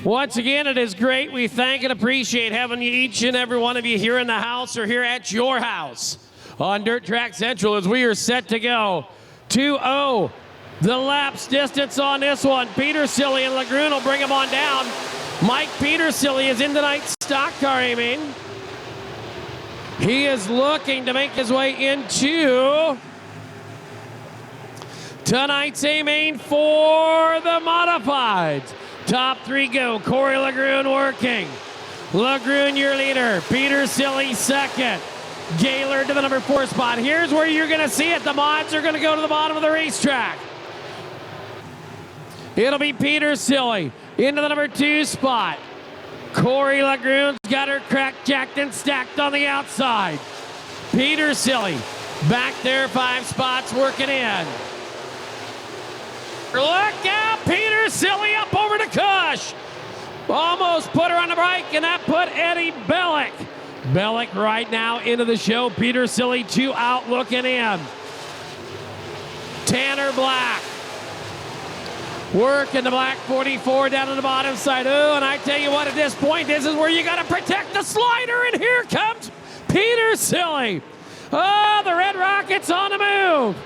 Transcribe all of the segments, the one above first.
Once again, it is great. We thank and appreciate having you, each and every one of you here in the house or here at your house on Dirt Track Central as we are set to go 2-0. The laps distance on this one. Petersilly and Lagrune will bring them on down. Mike Petersilly is in tonight's stock car, aiming. He is looking to make his way into tonight's A-Main for the Modifieds. Top three go. Corey Lagrune working. Lagrune, your leader. Petersilly second. Gaylord to the number 4 spot. Here's where you're going to see it. The mods are going to go to the bottom of the racetrack. It'll be Petersilly into the number 2 spot. Corey Lagrune's got her cracked, jacked, and stacked on the outside. Petersilly back there, 5 spots working in. Look out, Petersilly up over to Cush. Almost put her on the bike, and that put Eddie Bellick. Bellick right now into the show. Petersilly 2 out looking in. Tanner Black. Working the black 44 down on the bottom side. Oh, and I tell you what, at this point, this is where you got to protect the slider, and here comes Petersilly. Oh, the Red Rocket's on the move.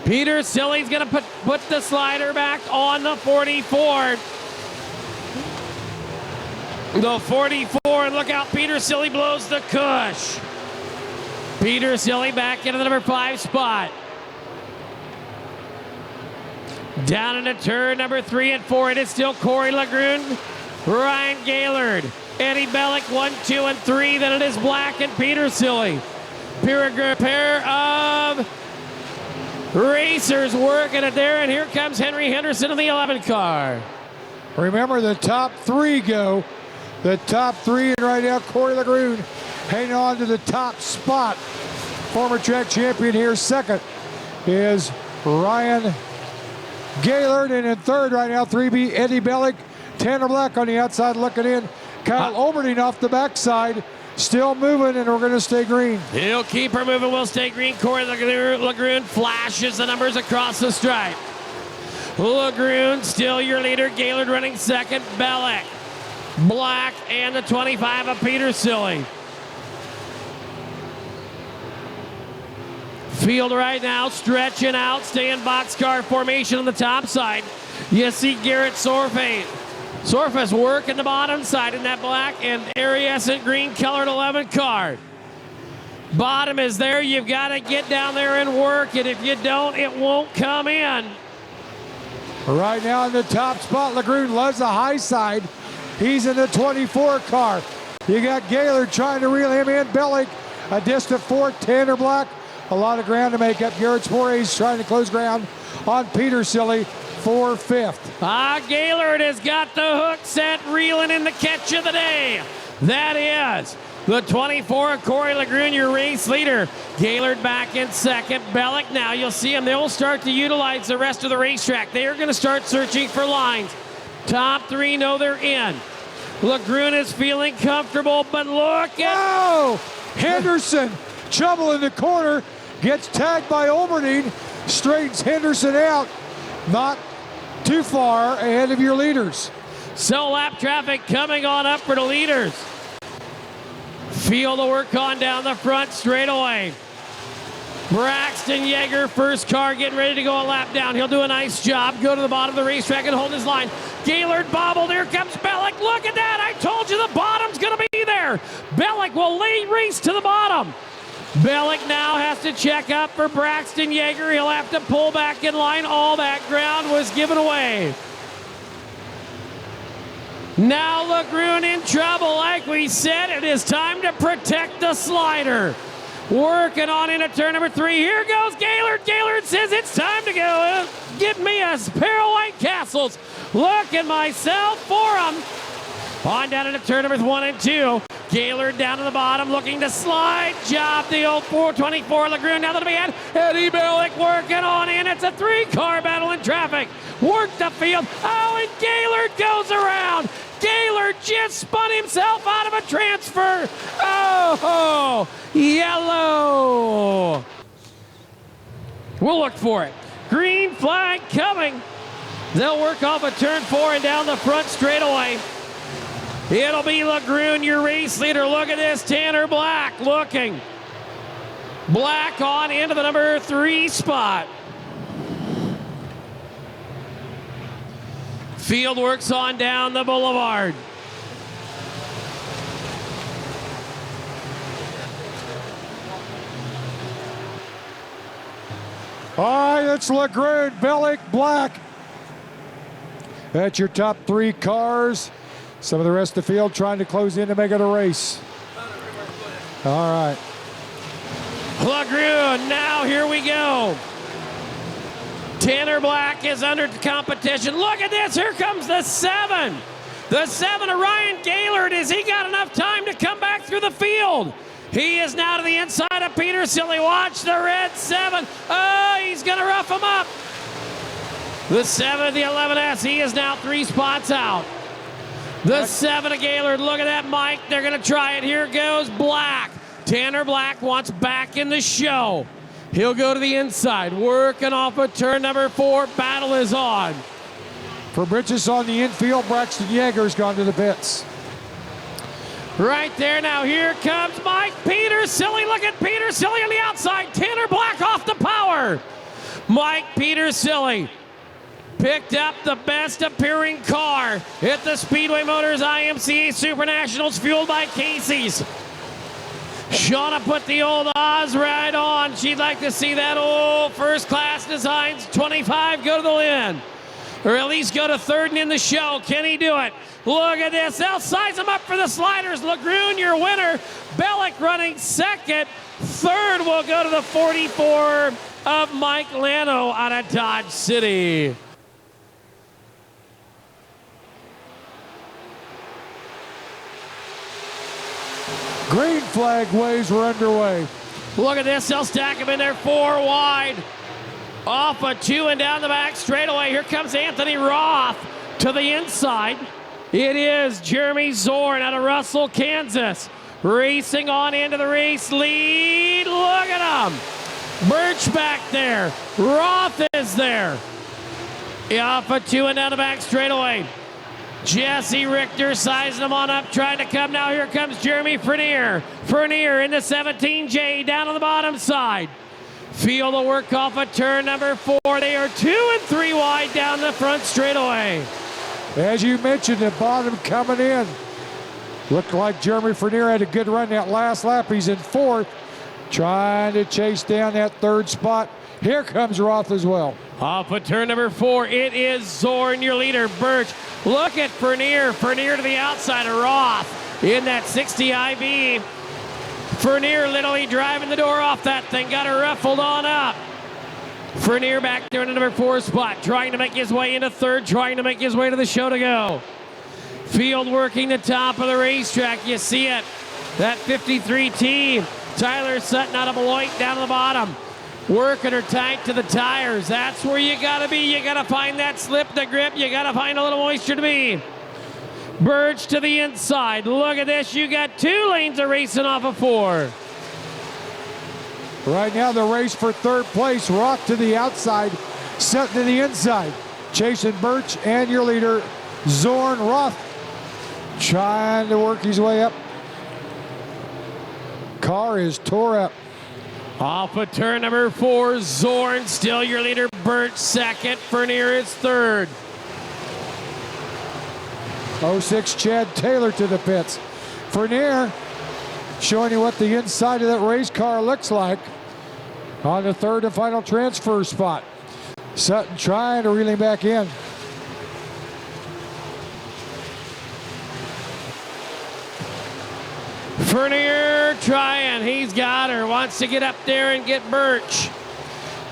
Petersilly's going to put the slider back on the 44. The 44, and look out, Petersilly blows the Cush. Petersilly back into the number 5 spot. Down into turn number 3 and 4, it is still Corey Lagrune, Ryan Gaylord, Eddie Bellick 1, 2, and 3. Then it is Black and Petersilly. Pair of racers working it there, and here comes Henry Henderson in the 11 car. Remember, the top 3 go. The top 3, and right now Corey Lagrune hanging on to the top spot. Former track champion here. Second is Ryan Gaylord, and in third right now, 3B Eddie Bellick. Tanner Black on the outside looking in. Kyle Oberding off the backside, still moving, and we're going to stay green. He'll keep her moving. We'll stay green. Corey Lagrune flashes the numbers across the stripe. Lagrune still your leader. Gaylord running second. Bellick, Black, and the 25 of Petersilly. Field right now stretching out, staying boxcar formation on the top side. You see Garrett Sorface working the bottom side in that black and iridescent green colored 11 car. Bottom is there. You've got to get down there and work it. If you don't, it won't come in. Right now in the top spot, Lagrune loves the high side. He's in the 24 car. You got Gaylord trying to reel him in. Bellick a distant 4. Tanner Black, a lot of ground to make up. Garrett Sporres trying to close ground on Petersilly for 5th. Gaylord has got the hook set, reeling in the catch of the day. That is the 24 of Corey Lagrune, your race leader. Gaylord back in second. Bellick now, you'll see him. They will start to utilize the rest of the racetrack. They are going to start searching for lines. Top 3 know they're in. Lagrune is feeling comfortable, but look at... Oh! Henderson, trouble in the corner, gets tagged by Oberding, straightens Henderson out. Not too far ahead of your leaders. So lap traffic coming on up for the leaders. Field to work on down the front straightaway. Braxton Yeager, first car, getting ready to go a lap down. He'll do a nice job. Go to the bottom of the racetrack and hold his line. Gaylord bobbled. Here comes Bellick. Look at that. I told you the bottom's going to be there. Bellick will race to the bottom. Bellick now has to check up for Braxton Yeager. He'll have to pull back in line. All that ground was given away. Now Lagrune in trouble. Like we said, it is time to protect the slider. Working on into turn number 3. Here goes Gaylord. Gaylord says it's time to go. Get me a pair of White Castles. Looking myself for them. On down into turn number 1 and 2. Gaylord down to the bottom, looking to slide. Job the old 424 Lagrune. Now that'll be in. Eddie Bellick working on in. It's a 3-car battle in traffic. Work the field. Oh, and Gaylord goes around. Gaylord just spun himself out of a transfer. Oh, yellow. We'll look for it. Green flag coming. They'll work off a turn 4 and down the front straightaway. It'll be Lagrune, your race leader. Look at this, Tanner Black looking. Black on into the number 3 spot. Field works on down the boulevard. All right, that's Lagrune, Bellick, Black. That's your top 3 cars. Some of the rest of the field trying to close in to make it a race. All right. Lagrune, now here we go. Tanner Black is under competition. Look at this, here comes the 7. The 7 of Ryan Gaylord. Has he got enough time to come back through the field? He is now to the inside of Peter Silly. Watch the red 7. Oh, he's going to rough him up. The 7 of the 11S, he is now 3 spots out. The 7 of Gaylord, look at that, Mike. They're going to try it. Here goes Black. Tanner Black wants back in the show. He'll go to the inside, working off of turn number 4. Battle is on. For Bridges on the infield, Braxton Yeager's gone to the pits. Right there now, here comes Mike Petersilly. Look at Petersilly on the outside. Tanner Black off the power. Mike Petersilly picked up the best appearing car at the Speedway Motors IMCA Super Nationals, fueled by Casey's. Shauna put the old Oz right on. She'd like to see that old first class designs 25 go to the win. Or at least go to 3rd and in the show. Can he do it? Look at this. They'll size him up for the sliders. Lagrune, your winner. Bellick running 2nd. 3rd will go to the 44 of Mike Lano out of Dodge City. Green flag waves were underway. Look at this. They'll stack him in there 4 wide. Off a 2 and down the back straightaway. Here comes Anthony Roth to the inside. It is Jeremy Zorn out of Russell, Kansas. Racing on into the race lead. Look at him. Birch back there. Roth is there. Off a 2 and down the back straightaway. Jesse Richter sizing him on up, trying to come. Now here comes Jeremy Frenier. Frenier in the 17J down on the bottom side. Field will work off a turn number 4. They are 2 and 3 wide down the front straightaway. As you mentioned, the bottom coming in. Looked like Jeremy Frenier had a good run that last lap. He's in 4th, trying to chase down that 3rd spot. Here comes Roth as well. Off of turn number 4, it is Zorn, your leader. Birch, look at Frenier. Frenier to the outside of Roth in that 60 IV. Frenier literally driving the door off that thing, got her ruffled on up. Frenier back there in the number 4 spot, trying to make his way into 3rd, trying to make his way to the show to go. Field working the top of the racetrack, you see it. That 53T, Tyler Sutton out of Beloit down to the bottom. Working her tight to the tires. That's where you gotta be. You gotta find that slip, the grip. You gotta find a little moisture to be. Birch to the inside. Look at this. You got 2 lanes of racing off of 4. Right now, the race for 3rd place. Roth to the outside, Sutton to the inside. Chasing Birch and your leader, Zorn. Roth trying to work his way up. Car is tore up. Off of turn number 4, Zorn still your leader. Birch 2nd. Frenier is 3rd. 06 Chad Taylor to the pits. Frenier showing you what the inside of that race car looks like on the 3rd and final transfer spot. Sutton trying to reel him back in. Frenier trying. He's got her. Wants to get up there and get Birch.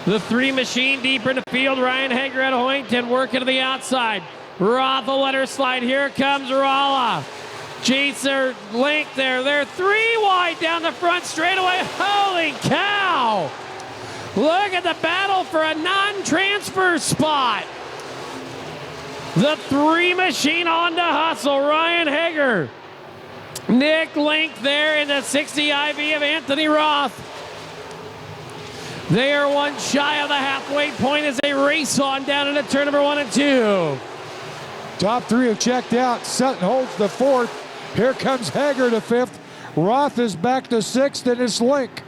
The 3 machine deeper in the field. Ryan Hager out of Hoyington working to the outside. Roth will let her slide. Here comes Rala. Chaser Link there. They're 3 wide down the front straightaway. Holy cow! Look at the battle for a non-transfer spot. The 3 machine on to hustle. Ryan Hager. Nick Link there in the 60 IV of Anthony Roth. They are one shy of the halfway point as they race on down into turn number 1 and 2. Top three have checked out. Sutton holds the fourth. Here comes Hager to fifth. Roth is back to sixth, and it's Link.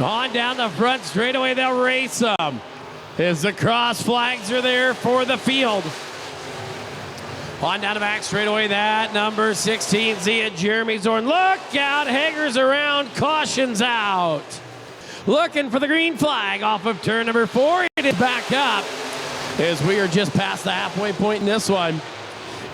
On down the front straightaway, they'll race them as the cross flags are there for the field. On down the back straightaway, that number 16, Zia Jeremy Zorn. Look out, Hager's around, caution's out. Looking for the green flag off of turn number 4. It is back up as we are just past the halfway point in this one.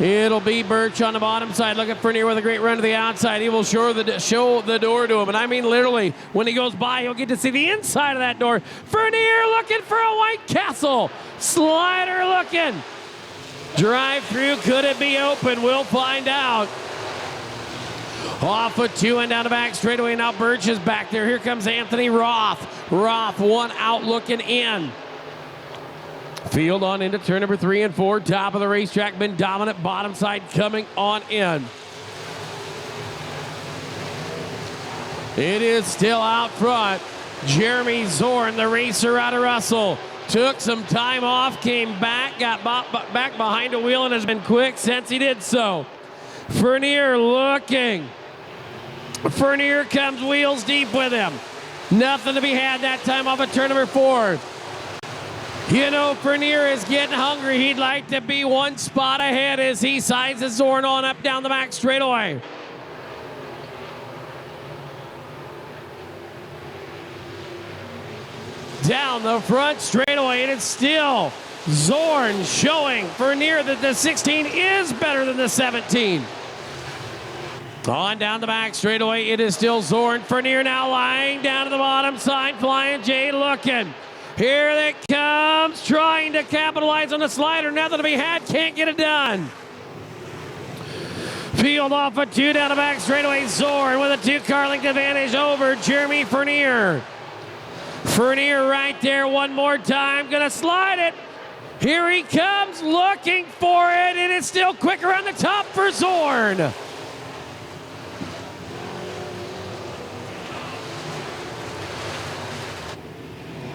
It'll be Birch on the bottom side looking for near with a great run to the outside. He will show the door to him. And I mean literally, when he goes by, he'll get to see the inside of that door. Fernier looking for a White Castle. Slider looking. Drive through, could it be open? We'll find out. Off of 2 and down the back straightaway. Now Birch is back there. Here comes Anthony Roth. Roth one out looking in. Field on into turn number 3 and 4. Top of the racetrack, been dominant. Bottom side coming on in. It is still out front. Jeremy Zorn, the racer out of Russell. Took some time off, came back, got back behind the wheel, and has been quick since he did so. Fernier looking. Fernier comes wheels deep with him. Nothing to be had that time off of turn number 4. You know, Fernier is getting hungry. He'd like to be one spot ahead as he sizes Zorn on up down the back straightaway. Down the front straightaway, and it's still Zorn showing Fernier that the 16 is better than the 17. On down the back straightaway, it is still Zorn. Fernier now lying down to the bottom side. Flying J looking. Here it comes, trying to capitalize on the slider. Nothing to be had, can't get it done. Field off of 2 down the back straightaway. Zorn with a 2-car length advantage over Jeremy Fernier. Fernier right there one more time, gonna slide it. Here he comes, looking for it, and it's still quicker on the top for Zorn.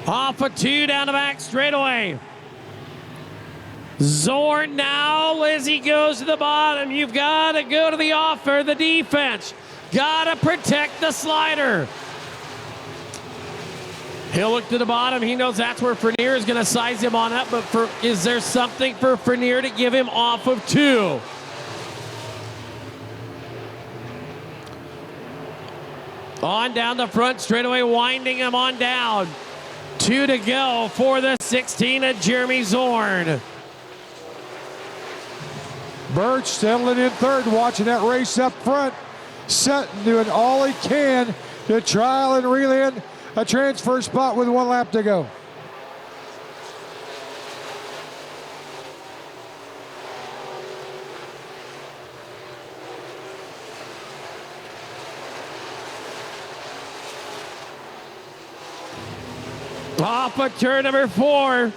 Off of 2 down the back straightaway. Zorn now as he goes to the bottom. You've got to go to the offer, the defense. Got to protect the slider. He'll look to the bottom. He knows that's where Fernier is going to size him on up, but is there something for Fernier to give him off of 2? On down the front straightaway, winding him on down. 2 to go for the 16 of Jeremy Zorn. Birch settling in third, watching that race up front. Sutton doing all he can to trial and reel in a transfer spot with 1 lap to go. Off of turn number 4.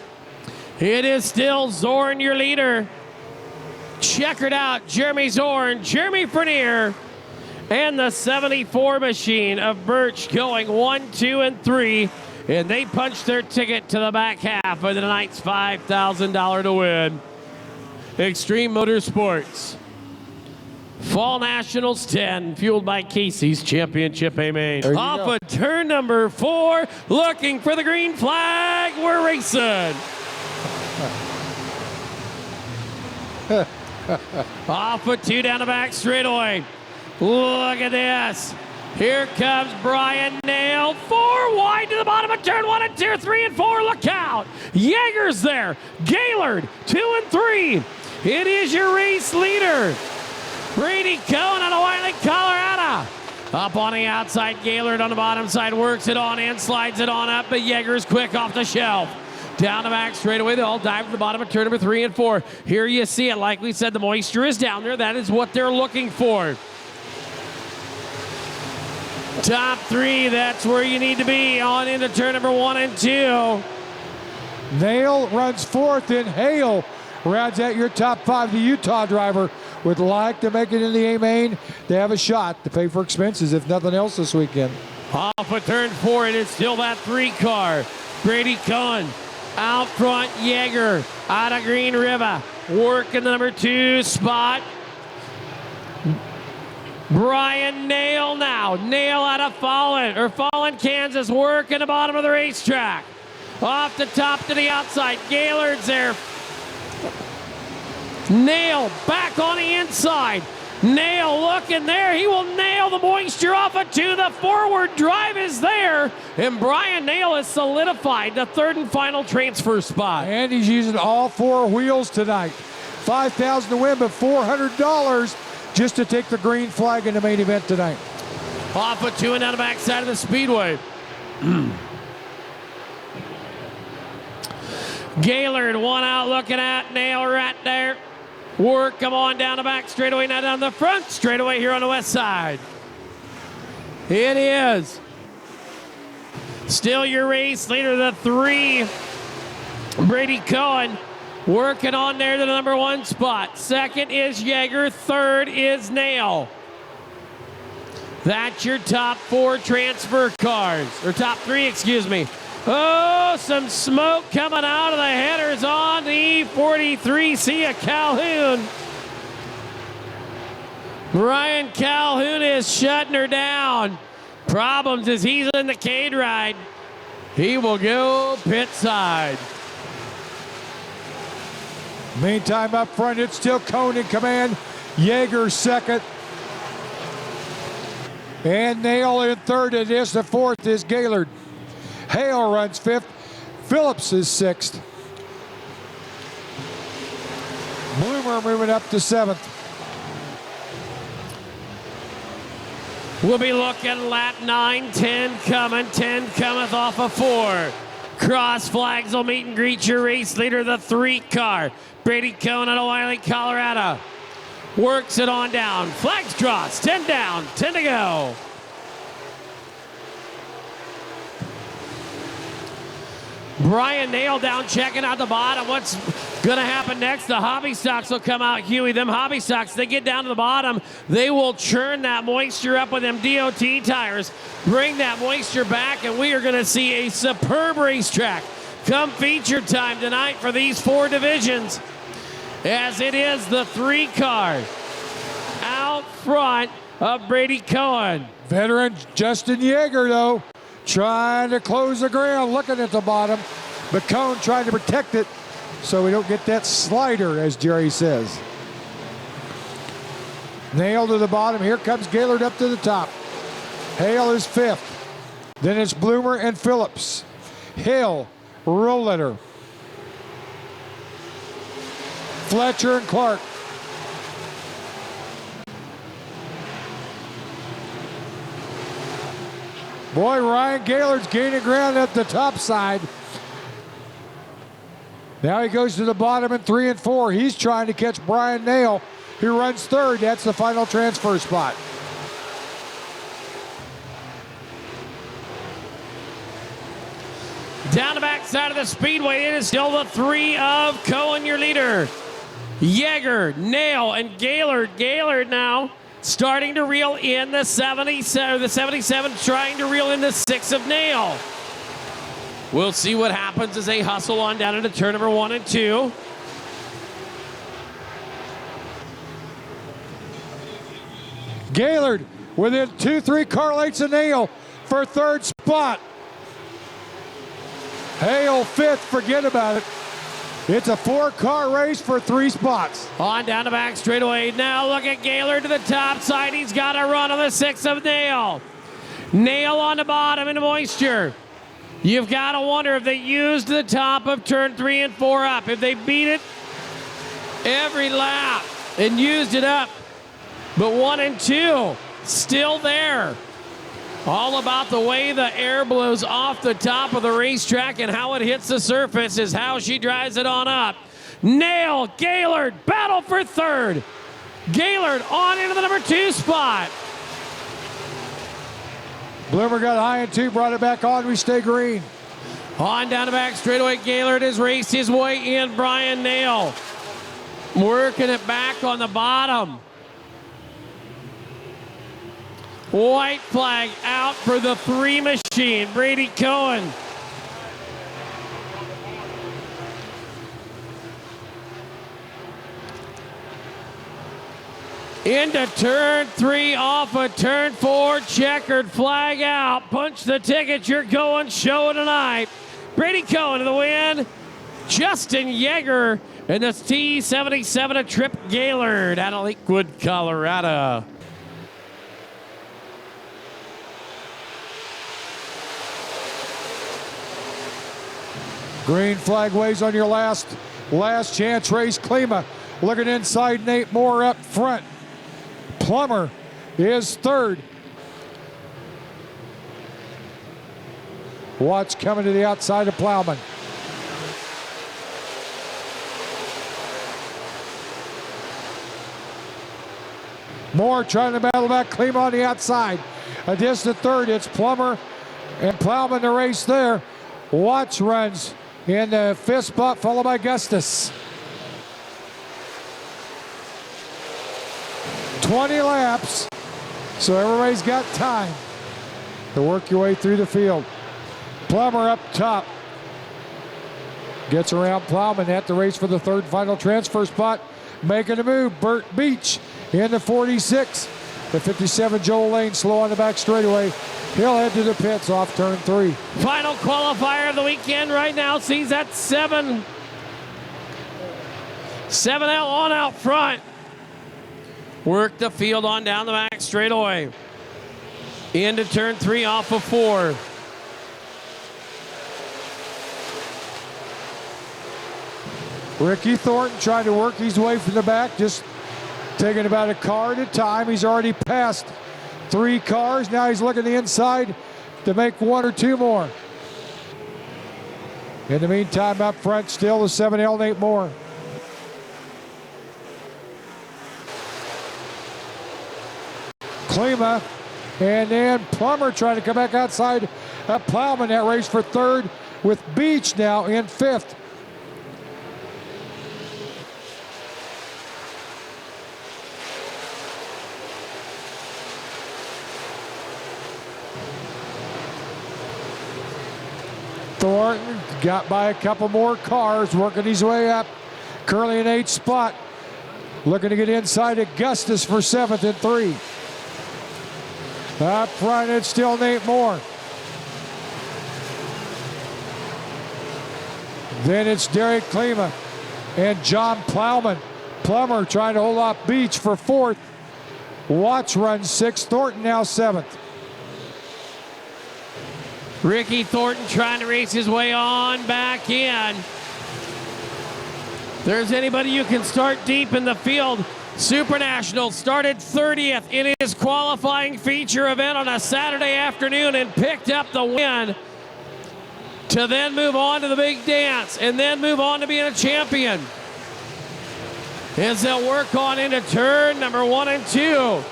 It is still Zorn, your leader. Checkered out, Jeremy Zorn, Jeremy Fernier, and the 74 machine of Birch going 1, 2, and 3. And they punched their ticket to the back half of tonight's $5,000 to win. Extreme Motorsports. Fall Nationals 10, fueled by Casey's Championship A-Main. Off of turn number 4, looking for the green flag. We're racing. Off of 2 down the back straightaway. Look at this. Here comes Brian Nail. 4 wide to the bottom of turn 1 and 2, 3 and 4. Look out. Yeager's there. Gaylord, 2 and 3. It is your race leader. Brady Cohen out of White Lake, Colorado. Up on the outside, Gaylord on the bottom side, works it on in, slides it on up, but Yeager's quick off the shelf. Down the back straightaway, they all dive to the bottom of turn number 3 and 4. Here you see it, like we said, the moisture is down there. That is what they're looking for. Top 3, that's where you need to be on into turn number 1 and 2. Nail runs 4th, and Hale rounds out your top 5. The Utah driver would like to make it in the A-Main. They have a shot to pay for expenses, if nothing else, this weekend. Off of turn 4, it is still that 3 car. Brady Cohen out front, Yeager out of Green River, working the number 2 spot. Brian Nail now. Nail out of Fallen, Kansas, working the bottom of the racetrack. Off the top to the outside. Gaylord's there. Nail back on the inside. Nail looking there. He will nail the moisture off of 2. The forward drive is there. And Brian Nail has solidified the 3rd and final transfer spot. And he's using all 4 wheels tonight. $5,000 to win, but $400 just to take the green flag in the main event tonight. Off of 2 and down the backside of the speedway. Gaylord, one out looking at Nail right there. Work, come on down the back straightaway, now down the front straightaway here on the west side. It is still your race leader, the 3, Brady Cohen, working on there to the number 1 spot. 2nd is Yeager, 3rd is Nail. That's your top 4 transfer cars, or top 3, excuse me. Oh, some smoke coming out of the headers on the E43. Sia Calhoun. Ryan Calhoun is shutting her down. Problems as he's in the Cade ride. He will go pit side. Meantime, up front, it's still Cohn in command. Yeager 2nd. And Nail in 3rd. It is the 4th is Gaylord. Hale runs 5th. Phillips is 6th. Bloomer moving up to 7th. We'll be looking lap 9, 10 coming. 10 cometh off of 4. Cross flags will meet and greet your race leader, the 3 car. Brady Cohen out of Wiley, Colorado. Works it on down. Flags crossed. 10 down, 10 to go. Brian Nail down, checking out the bottom. What's going to happen next? The hobby stocks will come out, Huey. Them hobby stocks, they get down to the bottom. They will churn that moisture up with them DOT tires, bring that moisture back, and we are going to see a superb racetrack come feature time tonight for these 4 divisions, as it is the 3 car out front of Brady Cohen. Veteran Justin Yeager, though, trying to close the ground, looking at the bottom, but Cohn trying to protect it so we don't get that slider, as Jerry says. Nail to the bottom. Here comes Gaylord up to the top. Hale is 5th. Then it's Bloomer and Phillips. Hill, Roletter, Fletcher and Clark. Boy, Ryan Gaylord's gaining ground at the top side. Now he goes to the bottom in 3 and 4. He's trying to catch Brian Nail, who runs 3rd. That's the final transfer spot. Down the backside of the speedway, it is still the 3 of Cohen, your leader. Yeager, Nail, and Gaylord. Gaylord now starting to reel in the 77, trying to reel in the 6 of Nail. We'll see what happens as they hustle on down into turn number 1 and 2. Gaylord within 2-3 car lengths of Nail for 3rd spot. Hale 5th, forget about it. It's a 4-car race for 3 spots. On down the back straightaway. Now look at Gaylord to the top side. He's got a run on the 6 of Nail. Nail on the bottom in the moisture. You've got to wonder if they used the top of turn 3 and 4 up. If they beat it every lap and used it up. But 1 and 2 still there. All about the way the air blows off the top of the racetrack and how it hits the surface is how she drives it on up. Nail, Gaylord, battle for 3rd. Gaylord on into the number 2 spot. Bloomer got high in 2, brought it back on. We stay green. On down the back straightaway, Gaylord has raced his way in. Brian Nail working it back on the bottom. White flag out for the 3 machine, Brady Cohen. Into turn 3, off of turn 4, checkered flag out. Punch the ticket, you're going show tonight. Brady Cohen to the win. Justin Yeager in this T77 of Trip Gaylord out of Lakewood, Colorado. Green flag waves on your last chance race. Klima looking inside, Nate Moore up front. Plummer is third. Watts coming to the outside of Plowman. Moore trying to battle back. Klima on the outside. A distant third. It's Plummer and Plowman the race there. Watts runs in the 5th spot, followed by Gustus. 20 laps, so everybody's got time to work your way through the field. Plummer up top. Gets around Plowman at the race for the 3rd final transfer spot. Making a move, Burt Beach in the 46. The 57, Joel Lane, slow on the back straightaway. He'll head to the pits off turn 3. Final qualifier of the weekend right now sees that 7L on out front. Work the field on down the back straightaway. Into turn 3 off of 4. Ricky Thornton trying to work his way from the back, just taking about a car at a time. He's already passed 3 cars. Now he's looking the inside to make 1 or 2 more. In the meantime, up front, still the 7L, Nate Moore. Klima, and then Plummer trying to come back outside of Plowman. That race for 3rd with Beach now in 5th. Thornton got by a couple more cars, working his way up. Currently in 8th spot. Looking to get inside Augustus for 7th and 3. Up front, it's still Nate Moore. Then it's Derek Klima and John Plowman. Plummer trying to hold off Beach for 4th. Watts runs 6th. Thornton now 7th. Ricky Thornton trying to race his way on back in. If there's anybody you can start deep in the field, Super National started 30th in his qualifying feature event on a Saturday afternoon and picked up the win to then move on to the big dance and then move on to being a champion. As they'll work on into turn number 1 and 2.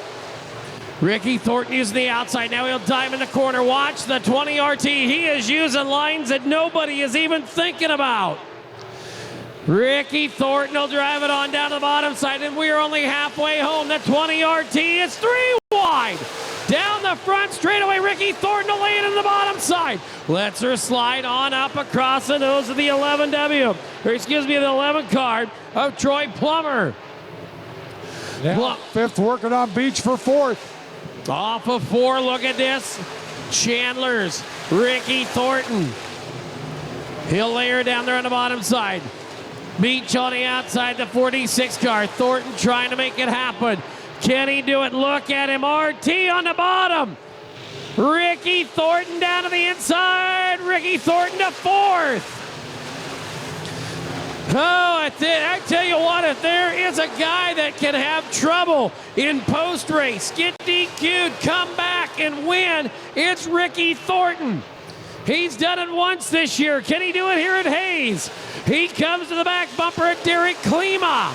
Ricky Thornton using the outside. Now he'll dive in the corner. Watch the 20 RT. He is using lines that nobody is even thinking about. Ricky Thornton will drive it on down to the bottom side, and we are only halfway home. The 20 RT is 3 wide. Down the front straightaway, Ricky Thornton will lay it in the bottom side. Lets her slide on up across the nose of the 11W. Or excuse me, the 11 card of Troy Plummer. Now 5th, working on Beach for 4th. Off of 4, look at this. Chandler's Ricky Thornton. He'll lay her down there on the bottom side. Beach on the outside, the 46 car. Thornton trying to make it happen. Can he do it? Look at him. RT on the bottom. Ricky Thornton down to the inside. Ricky Thornton to 4th. Oh, I tell you what, if there is a guy that can have trouble in post-race, get DQ'd, come back and win, it's Ricky Thornton. He's done it once this year. Can he do it here at Hayes? He comes to the back bumper at Derek Klima.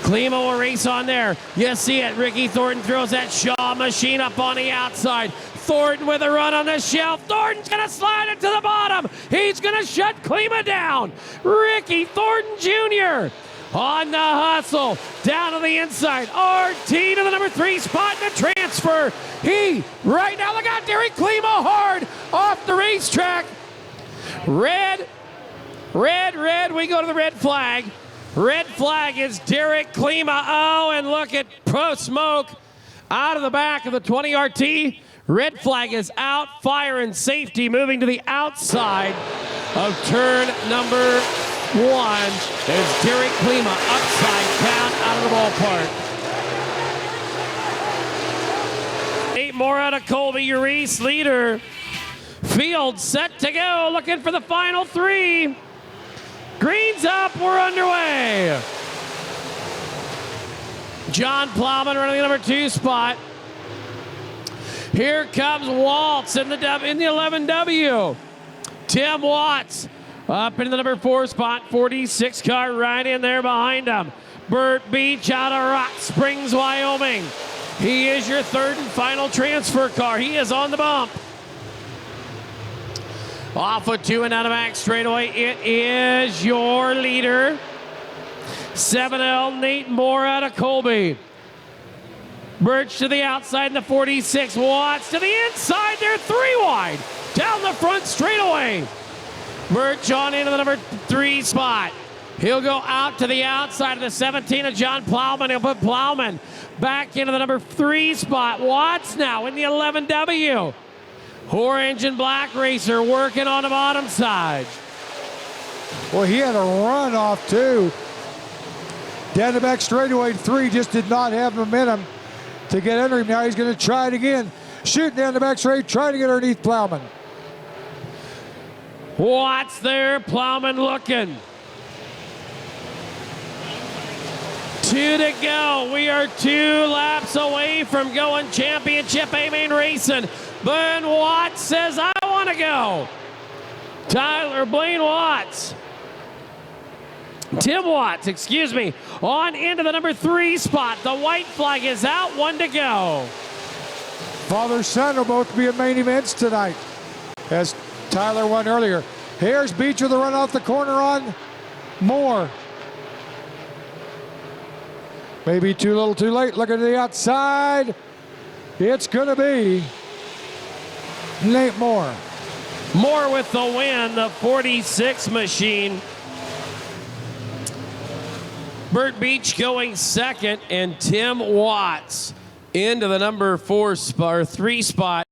Klima will race on there. You see it. Ricky Thornton throws that Shaw machine up on the outside. Thornton with a run on the shelf. Thornton's going to slide it to the bottom. He's going to shut Klima down. Ricky Thornton Jr. on the hustle, down to the inside. RT to the number 3 spot in the transfer. Right now, look out, Derek Klima hard off the racetrack. Red, we go to the red flag. Red flag is Derek Klima. Oh, and look at Pro Smoke out of the back of the 20 RT. Red flag is out, fire and safety moving to the outside of turn number 1. There's Derek Klima upside down out of the ballpark. 8 more out of Colby Urice, leader. Field set to go, looking for the final 3. Green's up, we're underway. John Plowman running the number 2 spot. Here comes Waltz in the 11W. Tim Watts up into the number 4 spot. 46 car right in there behind him. Burt Beach out of Rock Springs, Wyoming. He is your 3rd and final transfer car. He is on the bump. Off of 2 and out of back straightaway. It is your leader. 7L Nate Moore out of Colby. Birch to the outside in the 46. Watts to the inside. They're 3 wide. Down the front straightaway. Birch on into the number 3 spot. He'll go out to the outside of the 17 of John Plowman. He'll put Plowman back into the number 3 spot. Watts now in the 11W. Orange and black racer working on the bottom side. Well, he had a run off too. Down the back straightaway 3 just did not have momentum to get under him. Now he's going to try it again. Shooting down the back straight, trying to get underneath Plowman. Watts there, Plowman looking. 2 to go. We are 2 laps away from going championship A-Main racing. Ben Watts says, I want to go. Blaine Watts. Tim Watts, excuse me, on into the number 3 spot. The white flag is out, 1 to go. Father-son will both be in main events tonight, as Tyler won earlier. Here's Beach with a run off the corner on Moore. Maybe too little too late. Looking to the outside. It's going to be Nate Moore. Moore with the win, the 46 machine. Burt Beach going 2nd, and Tim Watts into the number 3 spot.